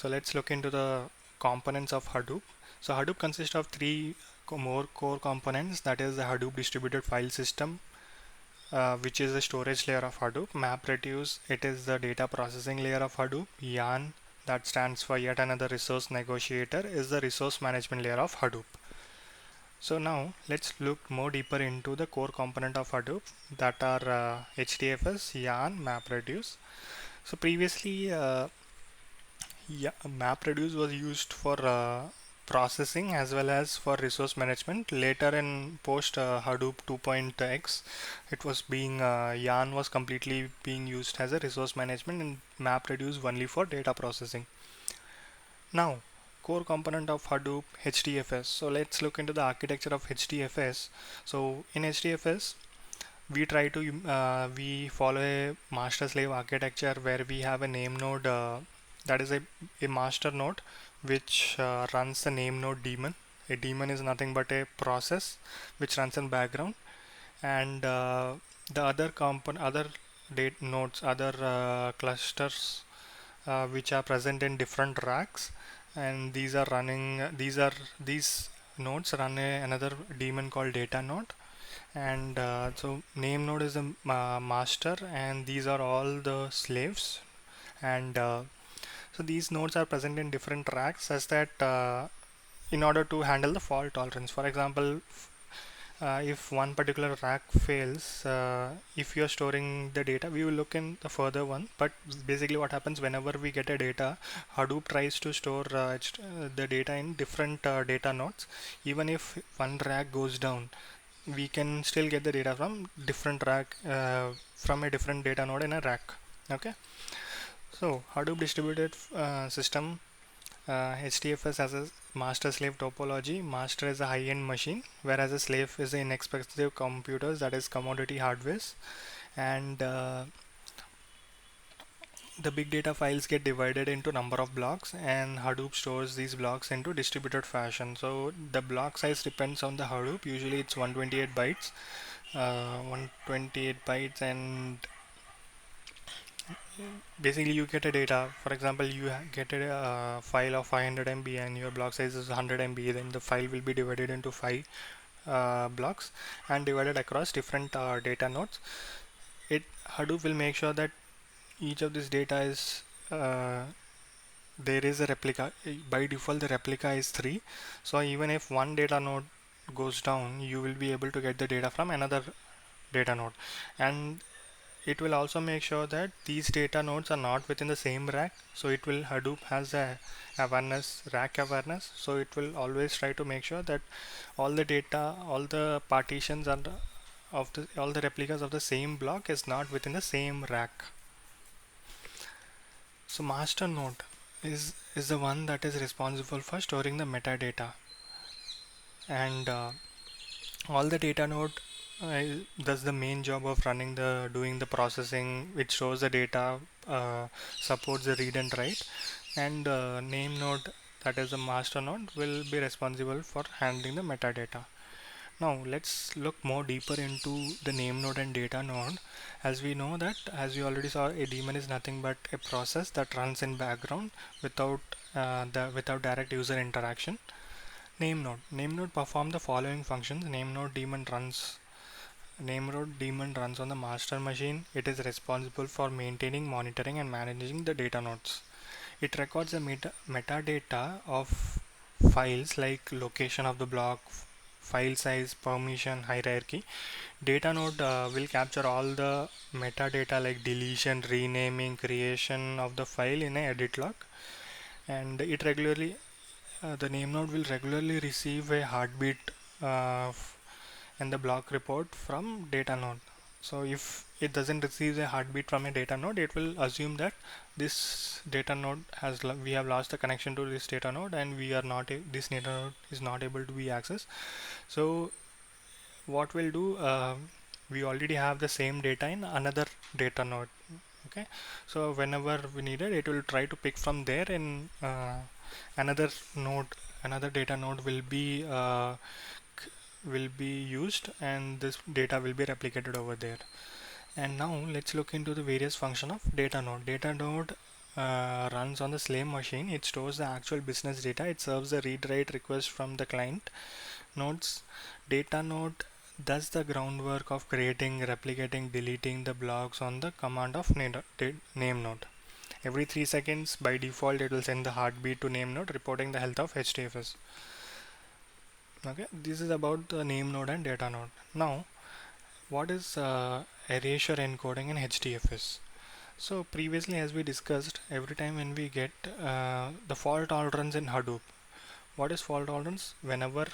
So let's look into the components of Hadoop. So Hadoop consists of three more core components, that is the Hadoop distributed file system, which is the storage layer of Hadoop. MapReduce, it is the data processing layer of Hadoop. Yarn, that stands for yet another resource negotiator, is the resource management layer of Hadoop. So now let's look more deeper into the core component of Hadoop, that are HDFS, Yarn, MapReduce. So previously, MapReduce was used for processing as well as for resource management. Later in post Hadoop 2.x, it was being Yarn was completely being used as a resource management, and MapReduce only for data processing. Now, core component of Hadoop, HDFS. So let's look into the architecture of HDFS. So in HDFS, we follow a master slave architecture where we have a name node, that is a master node which runs the name node daemon. A daemon is nothing but a process which runs in background, and the other component, other date nodes, other clusters which are present in different racks, and these are running these nodes run another daemon called data node. And so name node is the master, and these are all the slaves. And so these nodes are present in different racks such that in order to handle the fault tolerance, for example, if one particular rack fails, if you're storing the data, we will look in the further one, but basically what happens whenever we get a data, Hadoop tries to store the data in different data nodes. Even if one rack goes down, we can still get the data from different rack, from a different data node in a rack. Okay, so Hadoop distributed system, HDFS has a master slave topology. Master is a high-end machine, whereas a slave is an inexpensive computers, that is commodity hardware. And the big data files get divided into number of blocks, and Hadoop stores these blocks into distributed fashion. So the block size depends on the Hadoop. Usually it's 128 bytes, 128 bytes, and basically you get a data. For example, you get a file of 500 MB and your block size is 100 MB. Then the file will be divided into five blocks and divided across different data nodes. It Hadoop will make sure that each of this data is there is a replica. By default the replica is 3, so even if one data node goes down, you will be able to get the data from another data node. And it will also make sure that these data nodes are not within the same rack. So it will Hadoop has a awareness, rack awareness, so it will always try to make sure that all the data, all the partitions and all the replicas of the same block is not within the same rack. So master node is the one that is responsible for storing the metadata, and all the data node does the main job of running the doing the processing, which stores the data, supports the read and write, and name node, that is the master node, will be responsible for handling the metadata. Now let's look more deeper into the name node and data node. As we know that, as we already saw, a daemon is nothing but a process that runs in background without without direct user interaction. Name node perform the following functions. Name node daemon runs on the master machine. It is responsible for maintaining, monitoring, and managing the data nodes. It records the metadata of files like location of the block, file size, permission, hierarchy. Data node will capture all the metadata like deletion, renaming, creation of the file in a edit log, and the name node will regularly receive a heartbeat uh, and the block report from data node. So if it doesn't receive a heartbeat from a data node, it will assume that this data node we have lost the connection to this data node, and this data node is not able to be accessed. So what we'll do, we already have the same data in another data node. Okay, so whenever we need it, it will try to pick from there in another node. Another data node will be used, and this data will be replicated over there. And now let's look into the various function of data node. Data node runs on the slave machine, it stores the actual business data. It serves the read-write request from the client nodes. Data node does the groundwork of creating, replicating, deleting the blocks on the command of name node. Every 3 seconds, by default, it will send the heartbeat to name node, reporting the health of HDFS. Okay, this is about the name node and data node. Now, what is erasure encoding in HDFS? So previously, as we discussed, every time when we get the fault tolerance in Hadoop, what is fault tolerance? Whenever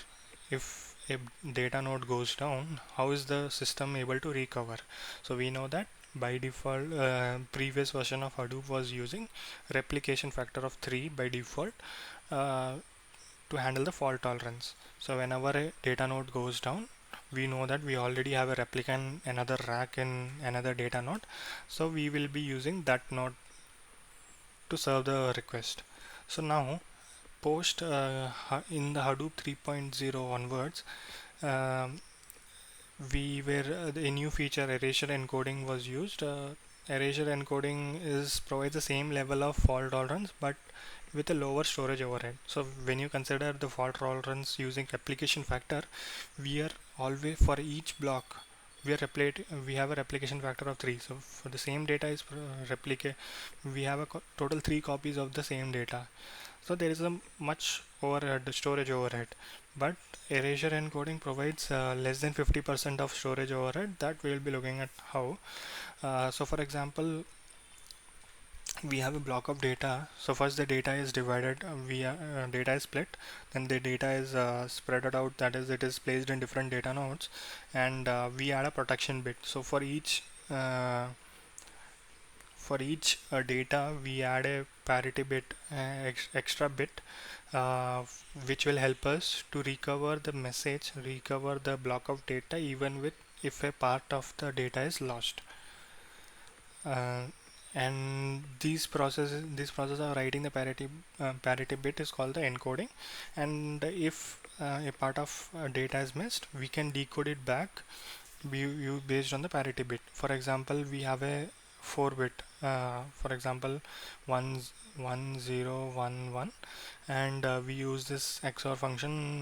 if a data node goes down, how is the system able to recover? So we know that by default, previous version of Hadoop was using replication factor of 3 by default uh, to handle the fault tolerance. So whenever a data node goes down, we know that we already have a replica and another rack in another data node. So we will be using that node to serve the request. So now post in the Hadoop 3.0 onwards, um, we were a new feature erasure encoding was used. Erasure encoding is provides the same level of fault tolerance but with a lower storage overhead. So when you consider the fault tolerance using replication factor, we are always for each block we have a replication factor of 3. So for the same data is replicate, we have a total 3 copies of the same data. So there is a much overhead, storage overhead, but erasure encoding provides less than 50% of storage overhead. That we will be looking at how. So for example, we have a block of data. So first the data is divided via data is split, then the data is spread out, that is it is placed in different data nodes, and we add a protection bit. So uh, for each data we add a parity bit, extra bit, uh, which will help us to recover the message, recover the block of data even with if a part of the data is lost. uh, and this process of writing the parity bit is called the encoding. And if a part of data is missed, we can decode it back based on the parity bit. For example, we have a 4 bit, for example 1 1 0 1 1, and we use this XOR function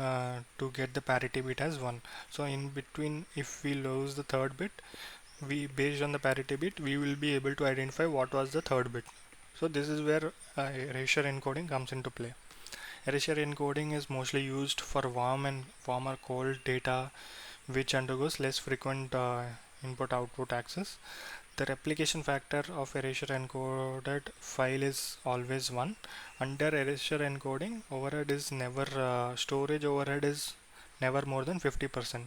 to get the parity bit as 1. So in between, if we lose the third bit, we based on the parity bit we will be able to identify what was the third bit. So this is where erasure encoding comes into play. Erasure encoding is mostly used for warm or cold data which undergoes less frequent input output access. The replication factor of erasure encoded file is always 1. Under erasure encoding, overhead is never storage overhead is never more than 50%.